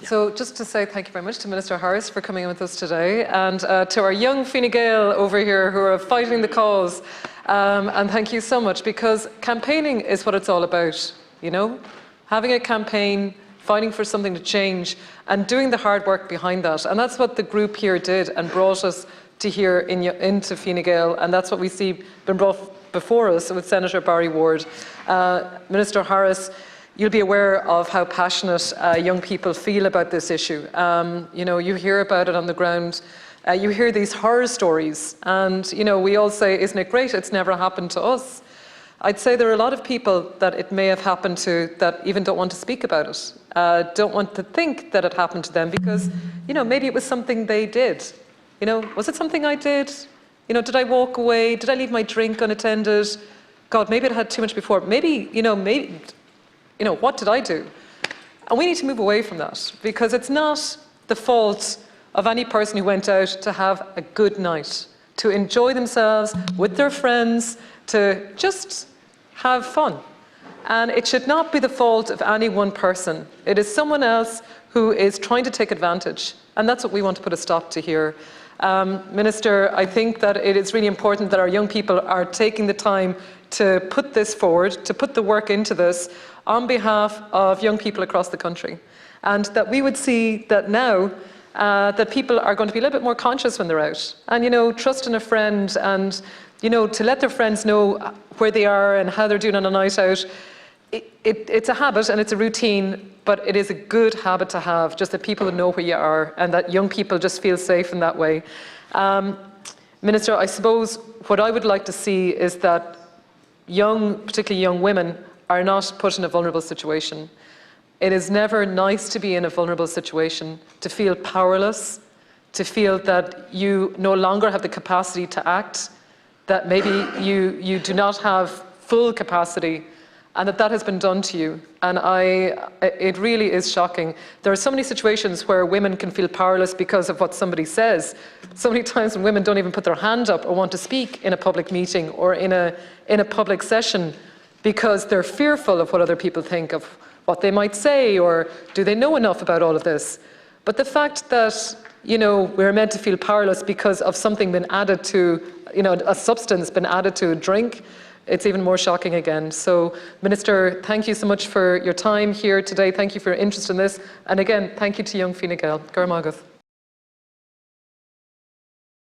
So just to say thank you very much to Minister Harris for coming in with us today, and to our young Fine Gael over here who are fighting the cause. And thank you so much, because campaigning is what it's all about, you know? Having a campaign, fighting for something to change, and doing the hard work behind that. And that's what the group here did and brought us to here into Fine Gael, and that's what we see been brought before us with Senator Barry Ward. Minister Harris, you'll be aware of how passionate young people feel about this issue. You know, you hear about it on the ground. You hear these horror stories, and you know, we all say, isn't it great? It's never happened to us. I'd say there are a lot of people that it may have happened to that even don't want to speak about it, don't want to think that it happened to them, because, you know, maybe it was something they did. You know, was it something I did? You know, did I walk away? Did I leave my drink unattended? God, maybe I had too much before. Maybe, what did I do? And we need to move away from that, because it's not the fault of any person who went out to have a good night, to enjoy themselves with their friends, to just have fun. And it should not be the fault of any one person. It is someone else who is trying to take advantage. And that's what we want to put a stop to here. Minister, I think that it is really important that our young people are taking the time to put this forward, to put the work into this on behalf of young people across the country. And that we would see that now that people are going to be a little bit more conscious when they're out. And, you know, trust in a friend, and, you know, to let their friends know where they are and how they're doing on a night out. It's a habit and it's a routine, but it is a good habit to have, just that people know where you are and that young people just feel safe in that way. Minister, I suppose what I would like to see is that particularly young women, are not put in a vulnerable situation. It is never nice to be in a vulnerable situation, to feel powerless, to feel that you no longer have the capacity to act, that maybe you do not have full capacity, and that has been done to you. And it really is shocking. There are so many situations where women can feel powerless because of what somebody says. So many times when women don't even put their hand up or want to speak in a public meeting or in a public session, because they're fearful of what other people think of what they might say, or do they know enough about all of this? But the fact that, you know, we're meant to feel powerless because of something been added to, you know, a substance been added to a drink, it's even more shocking again. So, Minister, thank you so much for your time here today. Thank you for your interest in this. And again, thank you to young Fine Gael. Gar Mágath.